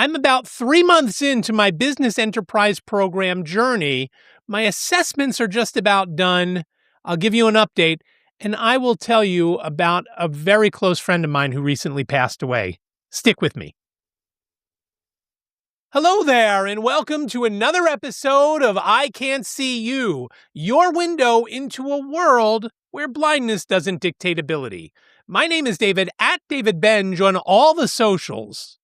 I'm about 3 months into my business enterprise program journey. My assessments are just about done. I'll give you an update, and I will tell you about a very close friend of mine who recently passed away. Stick with me. Hello there, and welcome to another episode of I Can't See You, your window into a world where blindness doesn't dictate ability. My name is David, at David Benj on all the socials.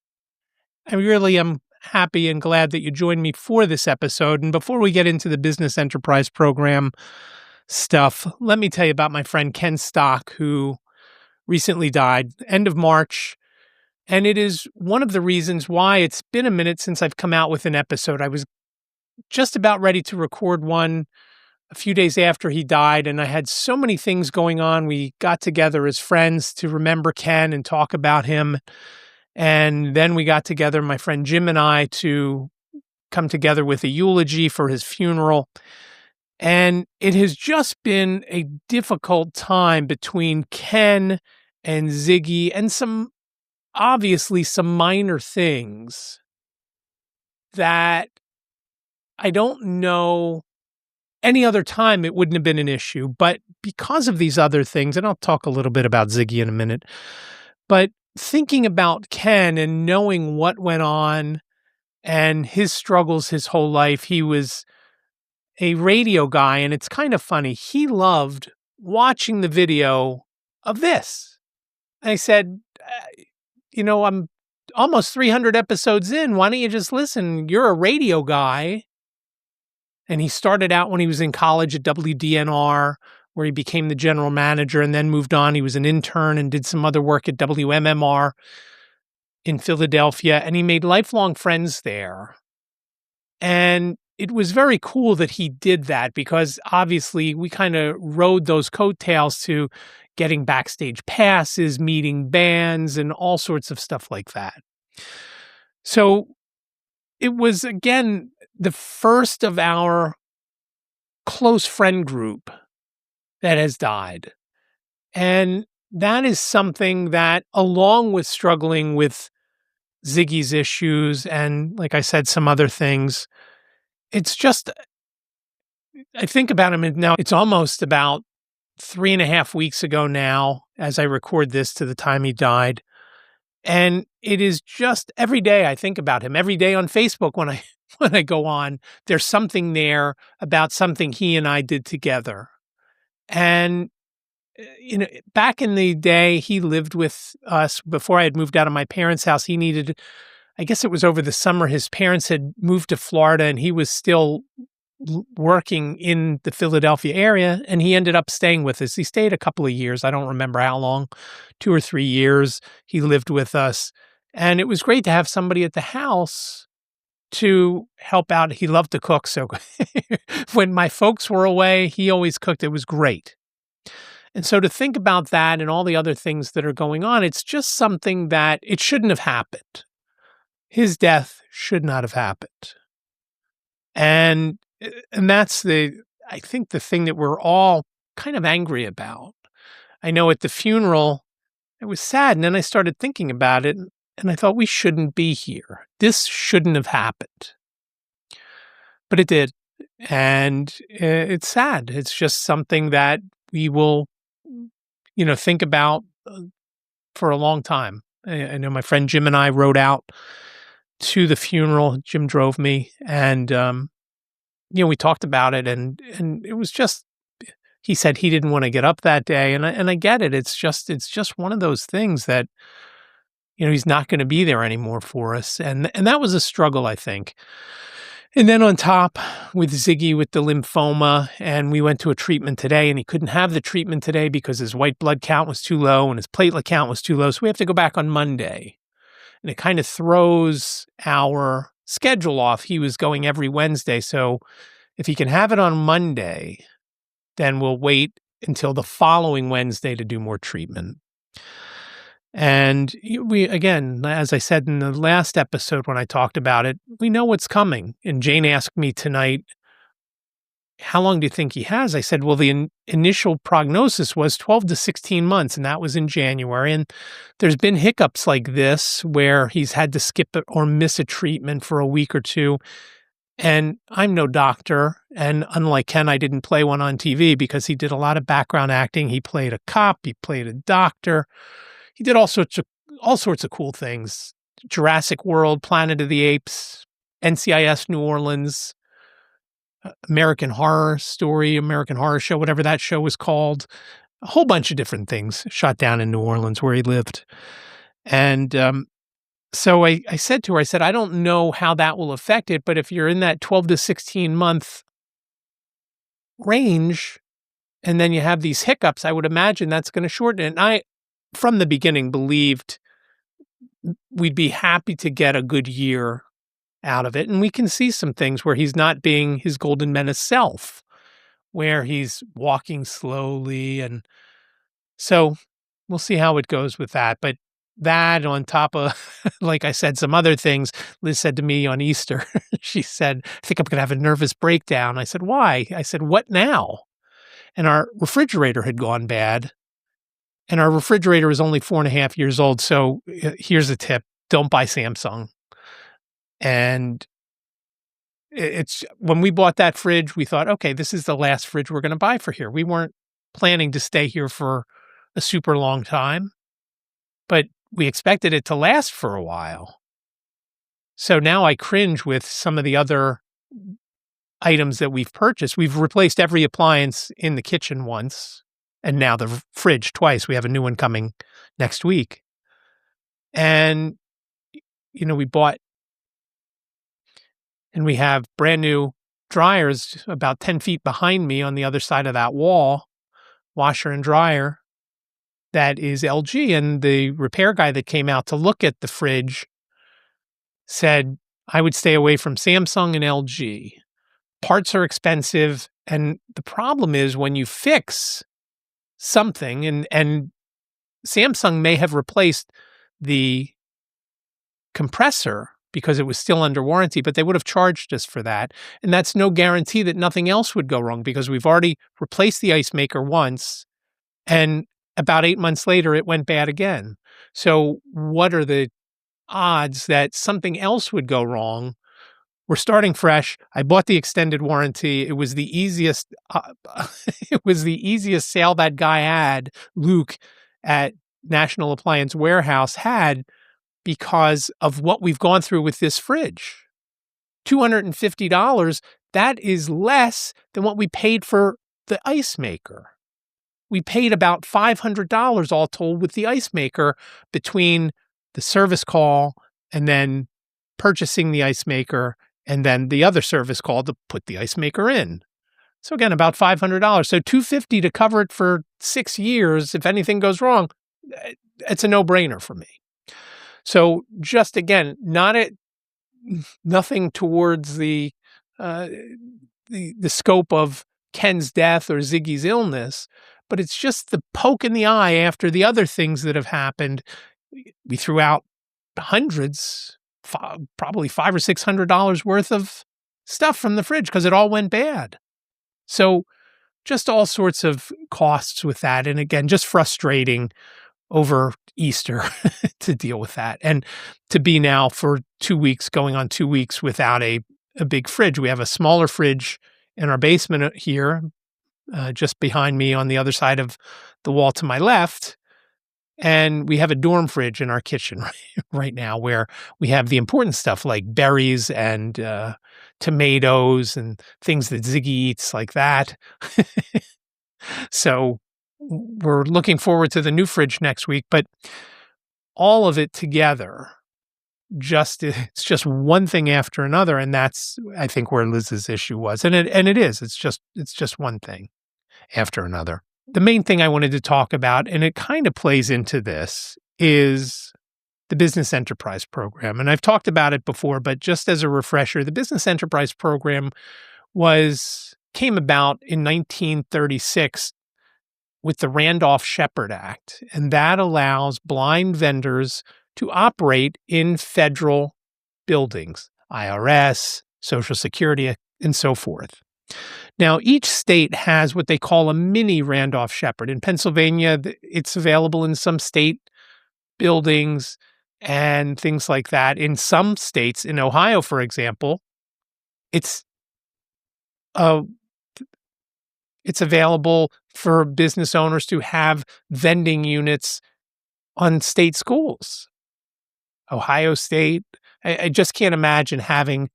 I really am happy and glad that you joined me for this episode. And before we get into the business enterprise program stuff, let me tell you about my friend Ken Stock, who recently died, end of March. And it is one of the reasons why it's been a minute since I've come out with an episode. I was just about ready to record one a few days after he died, and I had so many things going on. We got together as friends to remember Ken and talk about him. And then we got together, my friend Jim and I, to come together with a eulogy for his funeral. And it has just been a difficult time between Ken and Ziggy and obviously some minor things that I don't know any other time it wouldn't have been an issue. But because of these other things, and I'll talk a little bit about Ziggy in a minute, but thinking about Ken and knowing what went on and his struggles his whole life, he was a radio guy, and it's kind of funny. He loved watching the video of this. And I said, I'm almost 300 episodes in. Why don't you just listen? You're a radio guy. And he started out when he was in college at WDNR, where he became the general manager and then moved on. He was an intern and did some other work at WMMR in Philadelphia, and he made lifelong friends there. And it was very cool that he did that because obviously we kind of rode those coattails to getting backstage passes, meeting bands, and all sorts of stuff like that. So it was, again, the first of our close friend group that has died. And that is something that, along with struggling with Ziggy's issues and, like I said, some other things, it's just, I think about him now, it's almost about 3.5 weeks ago now, as I record this, to the time he died. And it is just every day I think about him. Every day on Facebook when I go on, there's something there about something he and I did together. And back in the day, he lived with us before I had moved out of my parents' house. I guess it was over the summer, his parents had moved to Florida and he was still working in the Philadelphia area, and he ended up staying with us. He stayed a couple of years. I don't remember how long, 2 or 3 years he lived with us. And it was great to have somebody at the house to help out. He loved to cook. So when my folks were away, he always cooked. It was great. And so to think about that and all the other things that are going on, it's just something that it shouldn't have happened. His death should not have happened. And that's I think the thing that we're all kind of angry about. I know at the funeral, I was sad, and then I started thinking about it, and I thought we shouldn't be here. This shouldn't have happened. But it did. And it's sad. It's just something that we will, think about for a long time. I know my friend Jim and I rode out to the funeral. Jim drove me, and we talked about it, and it was just, he said he didn't want to get up that day, and I get it. It's just one of those things that he's not going to be there anymore for us, and that was a struggle, I think. And then on top with Ziggy with the lymphoma, and we went to a treatment today, and he couldn't have the treatment today because his white blood count was too low and his platelet count was too low, so we have to go back on Monday. And it kind of throws our schedule off. He was going every Wednesday. So if he can have it on Monday, then we'll wait until the following Wednesday to do more treatment. And we, again, as I said in the last episode when I talked about it, we know what's coming. And Jane asked me tonight, how long do you think he has? I said, well, the initial prognosis was 12 to 16 months, and that was in January. And there's been hiccups like this where he's had to skip it or miss a treatment for a week or two. And I'm no doctor. And unlike Ken, I didn't play one on TV because he did a lot of background acting. He played a cop, he played a doctor. He did all sorts of cool things. Jurassic World, Planet of the Apes, NCIS New Orleans, American Horror Story, American Horror Show, whatever that show was called. A whole bunch of different things shot down in New Orleans where he lived. And so I said to her, I said, I don't know how that will affect it, but if you're in that 12 to 16 month range and then you have these hiccups, I would imagine that's going to shorten it. And I, from the beginning, believed we'd be happy to get a good year out of it. And we can see some things where he's not being his golden menace self, where he's walking slowly. And so we'll see how it goes with that. But that on top of, like I said, some other things, Liz said to me on Easter, she said, I think I'm going to have a nervous breakdown. I said, why? I said, what now? And our refrigerator had gone bad. And our refrigerator is only 4.5 years old. So here's a tip. Don't buy Samsung. And it's when we bought that fridge, we thought, okay, this is the last fridge we're going to buy for here. We weren't planning to stay here for a super long time, but we expected it to last for a while. So now I cringe with some of the other items that we've purchased. We've replaced every appliance in the kitchen once, and now the fridge twice. We have a new one coming next week. And, we bought, and we have brand new dryers about 10 feet behind me on the other side of that wall, washer and dryer, that is LG. And the repair guy that came out to look at the fridge said, I would stay away from Samsung and LG. Parts are expensive. And the problem is when you fix something, and Samsung may have replaced the compressor because it was still under warranty, but they would have charged us for that. And that's no guarantee that nothing else would go wrong because we've already replaced the ice maker once, and about 8 months later, it went bad again. So what are the odds that something else would go wrong? We're starting fresh. I bought the extended warranty. It was the easiest. It was the easiest sale that guy had, Luke, at National Appliance Warehouse had, because of what we've gone through with this fridge. $250. That is less than what we paid for the ice maker. We paid about $500 all told with the ice maker between the service call and then purchasing the ice maker and then the other service call to put the ice maker in. So again, about $500. So $250 to cover it for 6 years. If anything goes wrong, it's a no-brainer for me. So just again, nothing towards the scope of Ken's death or Ziggy's illness, but it's just the poke in the eye after the other things that have happened. We threw out hundreds, probably $500 or $600 worth of stuff from the fridge because it all went bad. So just all sorts of costs with that. And again, just frustrating over Easter to deal with that. And to be now for 2 weeks, going on 2 weeks without a big fridge. We have a smaller fridge in our basement here, just behind me on the other side of the wall to my left. And we have a dorm fridge in our kitchen right now where we have the important stuff like berries and tomatoes and things that Ziggy eats like that. So we're looking forward to the new fridge next week, but all of it together, it's just one thing after another. And that's, I think, where Liz's issue was. And it is, it's just one thing after another. The main thing I wanted to talk about, and it kind of plays into this, is the Business Enterprise Program. And I've talked about it before, but just as a refresher, the Business Enterprise Program came about in 1936 with the Randolph-Shepard Act, and that allows blind vendors to operate in federal buildings, IRS, Social Security, and so forth. Now, each state has what they call a mini Randolph Shepherd. In Pennsylvania, it's available in some state buildings and things like that. In some states, in Ohio, for example, it's uh, it's available for business owners to have vending units on state schools. Ohio State, I just can't imagine having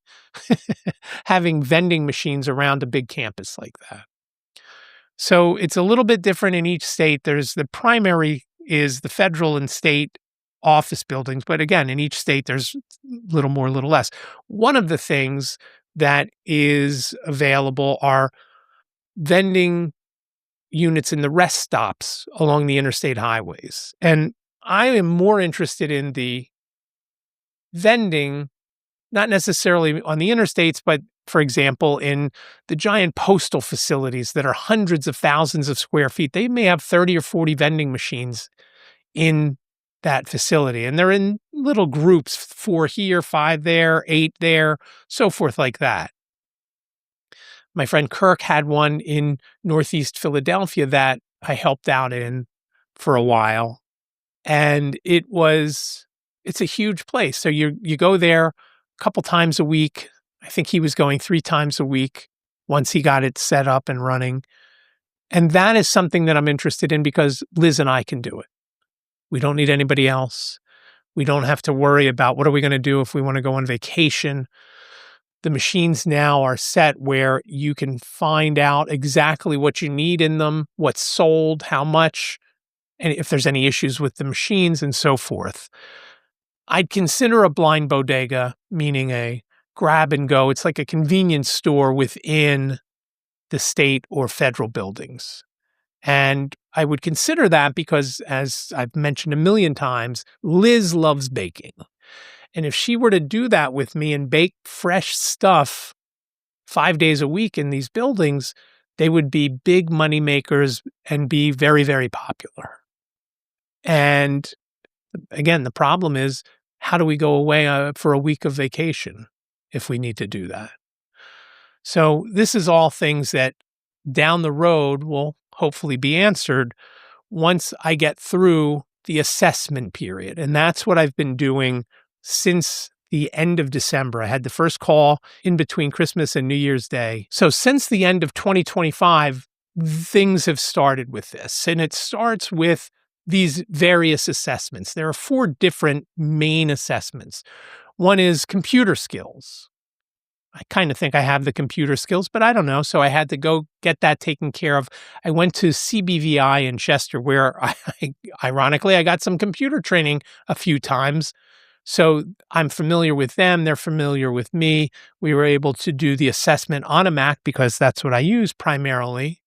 having vending machines around a big campus like that. So it's a little bit different in each state. There's the primary is the federal and state office buildings, but again, in each state, there's a little more, a little less. One of the things that is available are vending units in the rest stops along the interstate highways. And I am more interested in the vending, not necessarily on the interstates, but for example, in the giant postal facilities that are hundreds of thousands of square feet. They may have 30 or 40 vending machines in that facility, and they're in little groups, 4 here, 5 there, 8 there, so forth like that. My friend Kirk had one in Northeast Philadelphia that I helped out in for a while. And it's a huge place. So you go there a couple times a week. I think he was going 3 times a week once he got it set up and running. And that is something that I'm interested in because Liz and I can do it. We don't need anybody else. We don't have to worry about what are we going to do if we want to go on vacation. The machines now are set where you can find out exactly what you need in them, what's sold, how much, and if there's any issues with the machines and so forth. I'd consider a blind bodega, meaning a grab and go. It's like a convenience store within the state or federal buildings. And I would consider that because, as I've mentioned a million times, Liz loves baking. And if she were to do that with me and bake fresh stuff 5 days a week in these buildings, they would be big money makers and be very, very popular. And again, the problem is, how do we go away for a week of vacation if we need to do that? So this is all things that down the road will hopefully be answered once I get through the assessment period. And that's what I've been doing since the end of December. I had the first call in between Christmas and New Year's Day. So since the end of 2025, things have started with this. And it starts with these various assessments. There are 4 different main assessments. One is computer skills. I kind of think I have the computer skills, but I don't know. So I had to go get that taken care of. I went to CBVI in Chester, where ironically, I got some computer training a few times. So I'm familiar with them. They're familiar with me. We were able to do the assessment on a Mac because that's what I use primarily.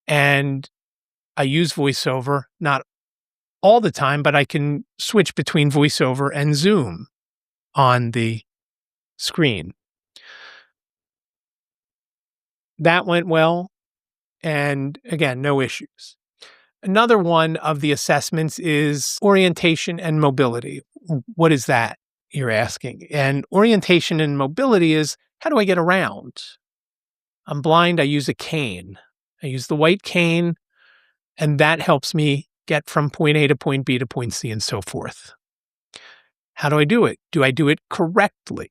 And I use VoiceOver, not all the time, but I can switch between VoiceOver and Zoom on the screen. That went well. And again, no issues. Another one of the assessments is orientation and mobility. What is that, you're asking? And orientation and mobility is, how do I get around? I'm blind. I use a cane. I use the white cane, and that helps me get from point A to point B to point C and so forth. How do I do it? Do I do it correctly?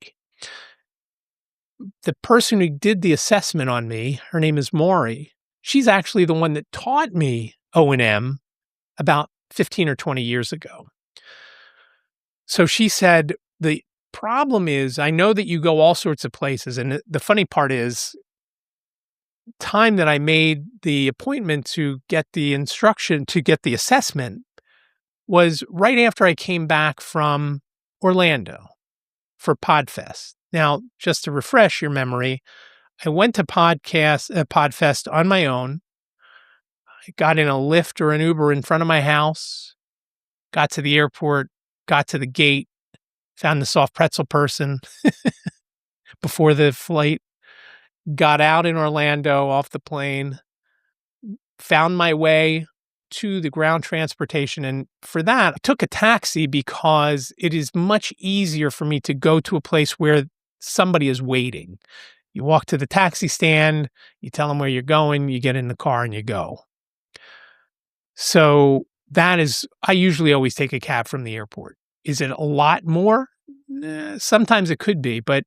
The person who did the assessment on me, her name is Maury. She's actually the one that taught me O&M about 15 or 20 years ago. So she said, the problem is, I know that you go all sorts of places. And the funny part is, time that I made the appointment to get the instruction, to get the assessment, was right after I came back from Orlando for PodFest. Now, just to refresh your memory, I went to PodFest on my own. I got in a Lyft or an Uber in front of my house, got to the airport, got to the gate, found the soft pretzel person before the flight, got out in Orlando off the plane, found my way to the ground transportation. And for that, I took a taxi because it is much easier for me to go to a place where somebody is waiting. You walk to the taxi stand, you tell them where you're going, you get in the car and you go. So I usually always take a cab from the airport. Is it a lot more? Sometimes it could be, but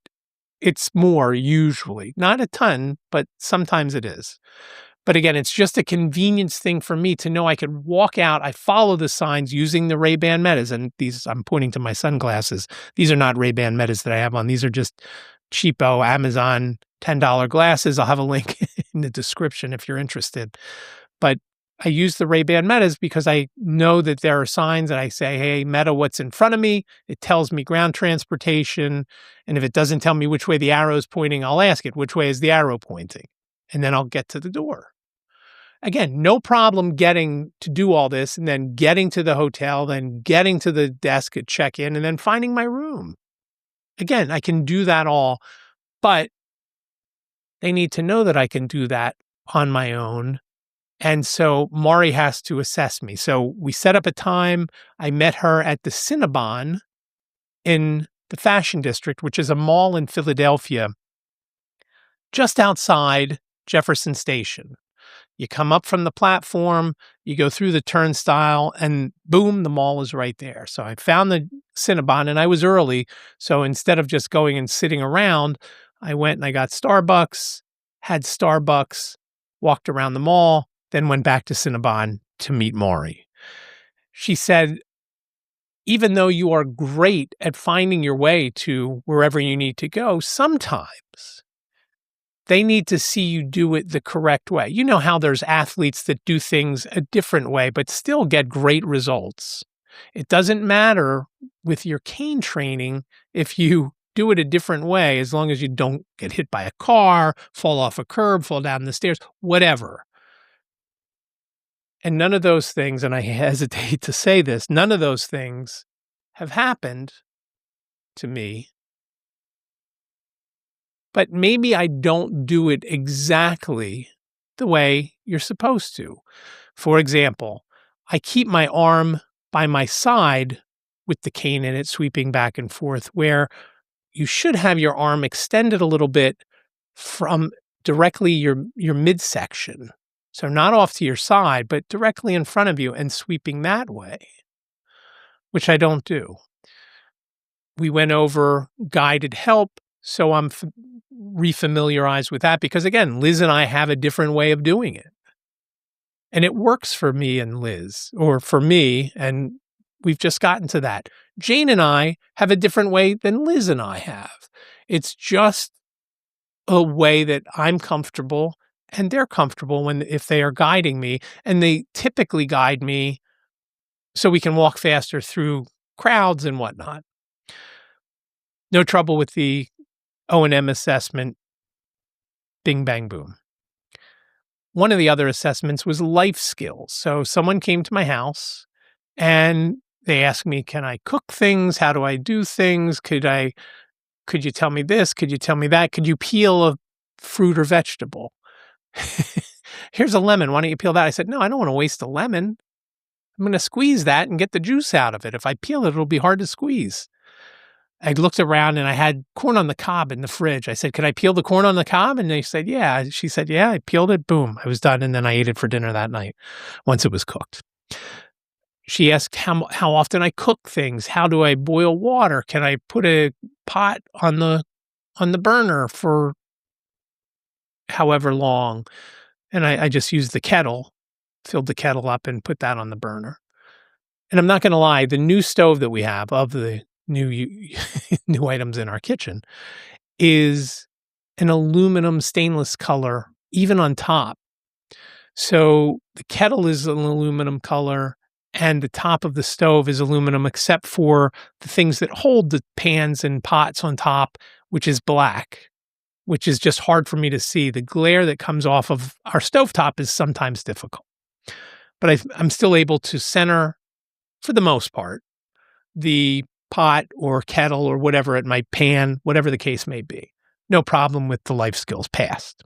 it's more usually. Not a ton, but sometimes it is. But again, it's just a convenience thing for me to know I could walk out. I follow the signs using the Ray-Ban Metas, and these, I'm pointing to my sunglasses. These are not Ray-Ban Metas that I have on. These are just cheapo Amazon $10 glasses. I'll have a link in the description if you're interested. But I use the Ray-Ban Metas because I know that there are signs that I say, hey, Meta, what's in front of me? It tells me ground transportation. And if it doesn't tell me which way the arrow is pointing, I'll ask it, which way is the arrow pointing? And then I'll get to the door. Again, no problem getting to do all this and then getting to the hotel, then getting to the desk at check-in, and then finding my room. Again, I can do that all, but they need to know that I can do that on my own. And so Mari has to assess me. So we set up a time. I met her at the Cinnabon in the Fashion District, which is a mall in Philadelphia, just outside Jefferson Station. You come up from the platform, you go through the turnstile, and boom, the mall is right there. So I found the Cinnabon, and I was early. So instead of just going and sitting around, I went and I got Starbucks, had Starbucks, walked around the mall, then went back to Cinnabon to meet Mari. She said, even though you are great at finding your way to wherever you need to go, sometimes they need to see you do it the correct way. You know how there's athletes that do things a different way, but still get great results. It doesn't matter with your cane training if you do it a different way, as long as you don't get hit by a car, fall off a curb, fall down the stairs, whatever. And none of those things, and I hesitate to say this, none of those things have happened to me. But maybe I don't do it exactly the way you're supposed to. For example, I keep my arm by my side with the cane in it, sweeping back and forth, where you should have your arm extended a little bit from directly your midsection. So not off to your side, but directly in front of you and sweeping that way, which I don't do. We went over guided help, so I'm refamiliarized with that because, again, Liz and I have a different way of doing it. And it works for me and Liz, or for me, and we've just gotten to that. Jane and I have a different way than Liz and I have. It's just a way that I'm comfortable and they're comfortable if they are guiding me, and they typically guide me so we can walk faster through crowds and whatnot. No trouble with the O&M assessment. Bing, bang, boom. One of the other assessments was life skills. So someone came to my house and they asked me, can I cook things? How do I do things? Could you tell me this? Could you tell me that? Could you peel a fruit or vegetable? Here's a lemon. Why don't you peel that? I said, no, I don't want to waste a lemon. I'm going to squeeze that and get the juice out of it. If I peel it, it'll be hard to squeeze. I looked around and I had corn on the cob in the fridge. I said, could I peel the corn on the cob? And they said, yeah. She said, yeah, I peeled it. Boom. I was done. And then I ate it for dinner that night once it was cooked. She asked how often I cook things. How do I boil water? Can I put a pot on the burner for however long? And I just used the kettle, filled the kettle up and put that on the burner. And I'm not going to lie, the new stove that we have of the new items in our kitchen is an aluminum stainless color, even on top. So the kettle is an aluminum color and the top of the stove is aluminum, except for the things that hold the pans and pots on top, which is black, which is just hard for me to see. The glare that comes off of our stovetop is sometimes difficult. But I'm still able to center, for the most part, the pot or kettle or whatever it might, pan, whatever the case may be. No problem with the life skills passed.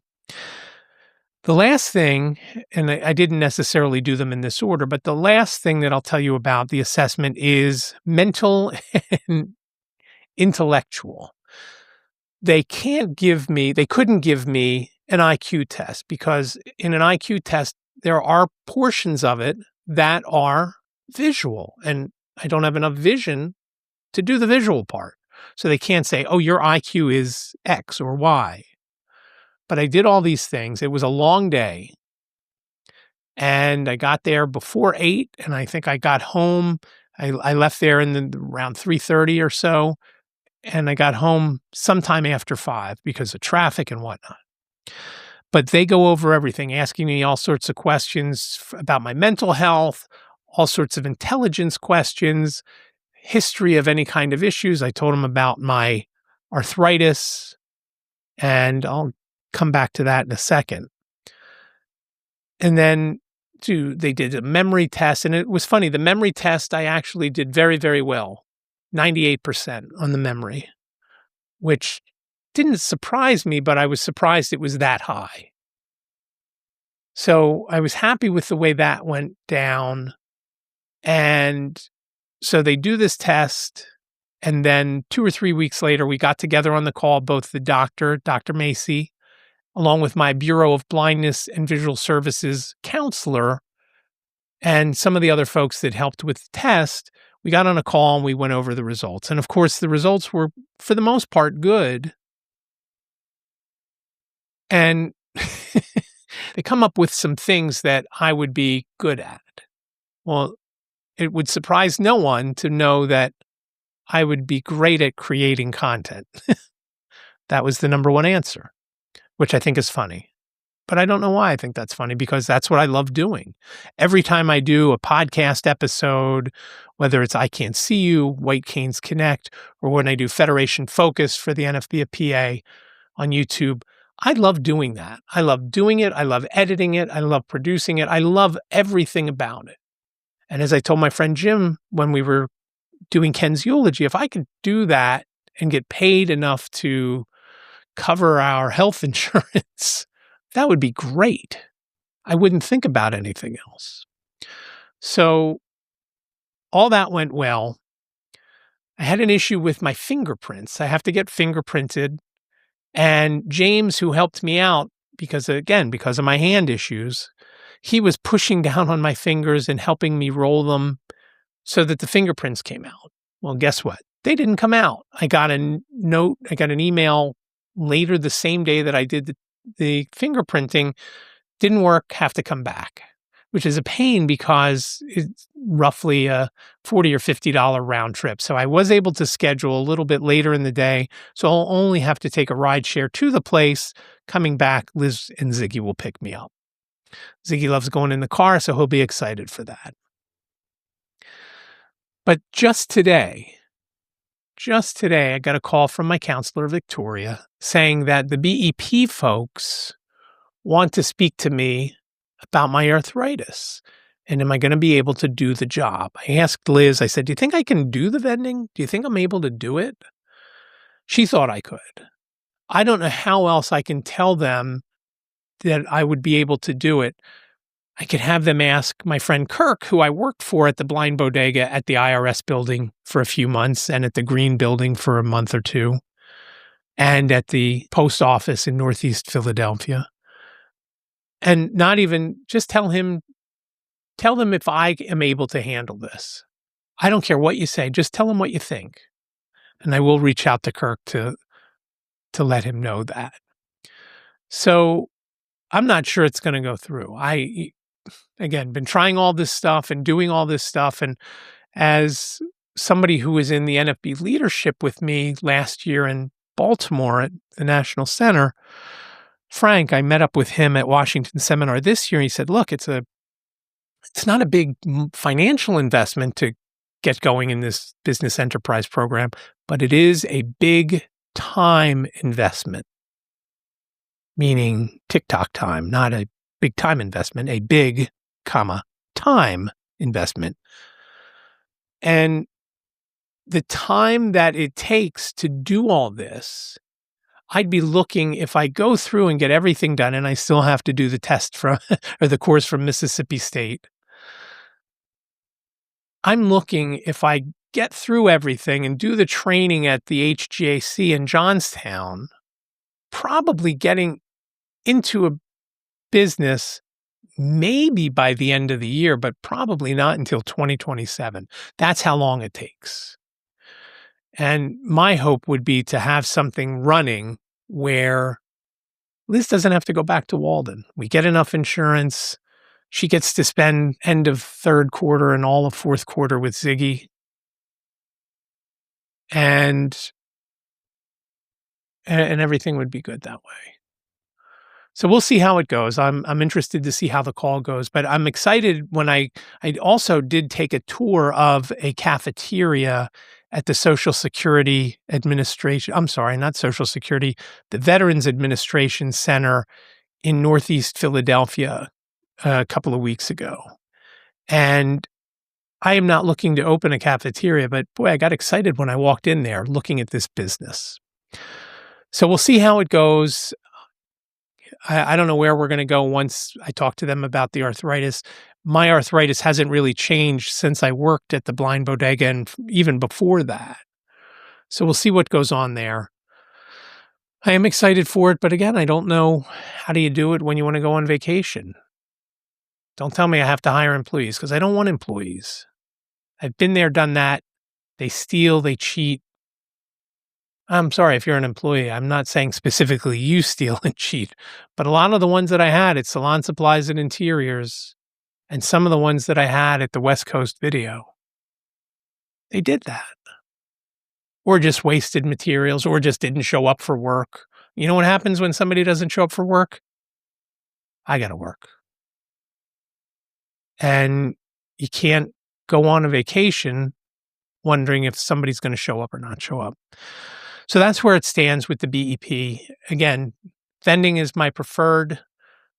The last thing, and I didn't necessarily do them in this order, but the last thing that I'll tell you about the assessment is mental and intellectual. they couldn't give me an IQ test because in an IQ test, there are portions of it that are visual, and I don't have enough vision to do the visual part. So they can't say, oh, your IQ is X or Y. But I did all these things. It was a long day. And I got there before 8, and I think I got home. I left there around 3:30 or so, and I got home sometime after 5 because of traffic and whatnot. But they go over everything, asking me all sorts of questions about my mental health, all sorts of intelligence questions, history of any kind of issues. I told them about my arthritis, and I'll come back to that in a second. And then they did a memory test, and it was funny. The memory test, I actually did very, very well, 98% on the memory, which didn't surprise me, but I was surprised it was that high. So I was happy with the way that went down. And so they do this test, and then 2 or 3 weeks later, we got together on the call, both the doctor, Dr. Macy, along with my Bureau of Blindness and Visual Services counselor, and some of the other folks that helped with the test. We got on a call and we went over the results. And of course, the results were, for the most part, good. And they come up with some things that I would be good at. Well, it would surprise no one to know that I would be great at creating content. That was the number one answer, which I think is funny. But I don't know why I think that's funny, because that's what I love doing. Every time I do a podcast episode, whether it's I Can't See You, White Canes Connect, or when I do Federation Focus for the NFBA on YouTube, I love doing that. I love doing it. I love editing it. I love producing it. I love everything about it. And as I told my friend Jim when we were doing Ken's eulogy, if I could do that and get paid enough to cover our health insurance, that would be great. I wouldn't think about anything else. So all that went well. I had an issue with my fingerprints. I have to get fingerprinted. And James, who helped me out, because of my hand issues, he was pushing down on my fingers and helping me roll them so that the fingerprints came out. Well, guess what? They didn't come out. I got an email later the same day that I did the fingerprinting. Didn't work, have to come back, which is a pain because it's roughly a $40 or $50 round trip. So I was able to schedule a little bit later in the day. So I'll only have to take a ride share to the place. Coming back, Liz and Ziggy will pick me up. Ziggy loves going in the car, so he'll be excited for that. But just today, I got a call from my counselor, Victoria, saying that the BEP folks want to speak to me about my arthritis. And am I going to be able to do the job? I asked Liz, I said, do you think I can do the vending? Do you think I'm able to do it? She thought I could. I don't know how else I can tell them that I would be able to do it. I could have them ask my friend Kirk, who I worked for at the Blind Bodega at the IRS building for a few months and at the Green building for a month or two, and at the post office in Northeast Philadelphia. And not even just tell them if I am able to handle this. I don't care what you say. Just tell them what you think. And I will reach out to Kirk to let him know that. So I'm not sure it's going to go through. Again, been trying all this stuff and doing all this stuff. And as somebody who was in the NFB leadership with me last year in Baltimore at the National Center, Frank, I met up with him at Washington Seminar this year. And he said, look, it's not a big financial investment to get going in this business enterprise program, but it is a big time investment, meaning TikTok time, not a big time investment, a big, time investment. And the time that it takes to do all this, I'd be looking, if I go through and get everything done and I still have to do the test from, or the course from Mississippi State, I'm looking, if I get through everything and do the training at the HGAC in Johnstown, probably getting into a business maybe by the end of the year, but probably not until 2027. That's how long it takes. And my hope would be to have something running where Liz doesn't have to go back to Walden. We get enough insurance. She gets to spend end of third quarter and all of fourth quarter with Ziggy. And everything would be good that way. So we'll see how it goes. I'm interested to see how the call goes, but I'm excited when I also did take a tour of a cafeteria at the Social Security Administration. I'm sorry, not Social Security, the Veterans Administration Center in Northeast Philadelphia a couple of weeks ago. And I am not looking to open a cafeteria, but boy, I got excited when I walked in there looking at this business. So we'll see how it goes. I don't know where we're going to go once I talk to them about the arthritis. My arthritis hasn't really changed since I worked at the Blind Bodega and even before that. So we'll see what goes on there. I am excited for it, but again, I don't know how do you do it when you want to go on vacation. Don't tell me I have to hire employees because I don't want employees. I've been there, done that. They steal, they cheat. I'm sorry if you're an employee. I'm not saying specifically you steal and cheat, but a lot of the ones that I had at Salon Supplies and Interiors and some of the ones that I had at the West Coast Video, they did that. Or just wasted materials or just didn't show up for work. You know what happens when somebody doesn't show up for work? I got to work. And you can't go on a vacation wondering if somebody's going to show up or not show up. So that's where it stands with the BEP. Again, vending is my preferred,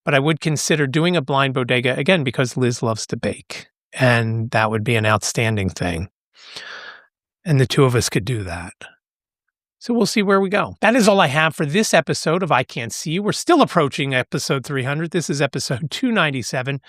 but I would consider doing a blind bodega, again, because Liz loves to bake, and that would be an outstanding thing. And the two of us could do that. So we'll see where we go. That is all I have for this episode of I Can't See You. We're still approaching episode 300. This is episode 297.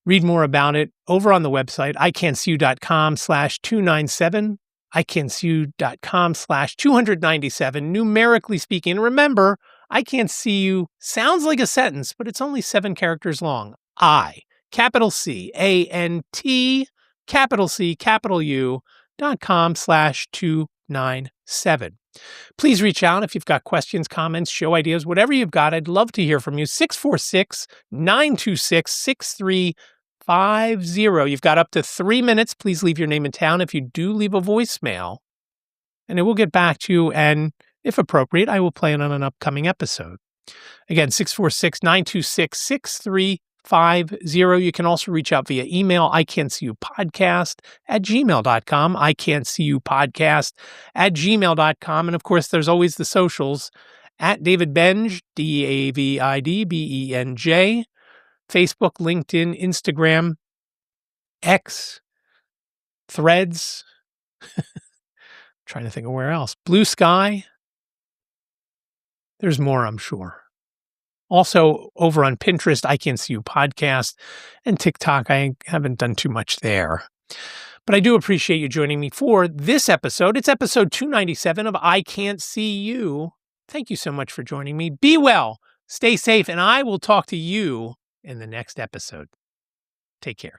Read more about it over on the website, ican'tseeyou.com/297. ican'tseeyou.com/297, numerically speaking. And remember, I can't see you sounds like a sentence, but it's only 7 characters long. I, capital C, A-N-T, capital C, capital U.com/297. Please reach out if you've got questions, comments, show ideas, whatever you've got. I'd love to hear from you. 646-926-6350. You've got up to 3 minutes. Please leave your name and town if you do leave a voicemail, and it will get back to you. And if appropriate, I will play it on an upcoming episode. Again, 646-926-6350. You can also reach out via email, ican'tseeyouPodcast@gmail.com, ican'tseeyouPodcast@gmail.com. And of course, there's always the socials at David Benj, DavidBenj, Facebook, LinkedIn, Instagram, X, Threads. Trying to think of where else. Blue Sky. There's more, I'm sure. Also, over on Pinterest, I Can't See You Podcast, and TikTok. I haven't done too much there. But I do appreciate you joining me for this episode. It's episode 297 of I Can't See You. Thank you so much for joining me. Be well, stay safe, and I will talk to you in the next episode. Take care.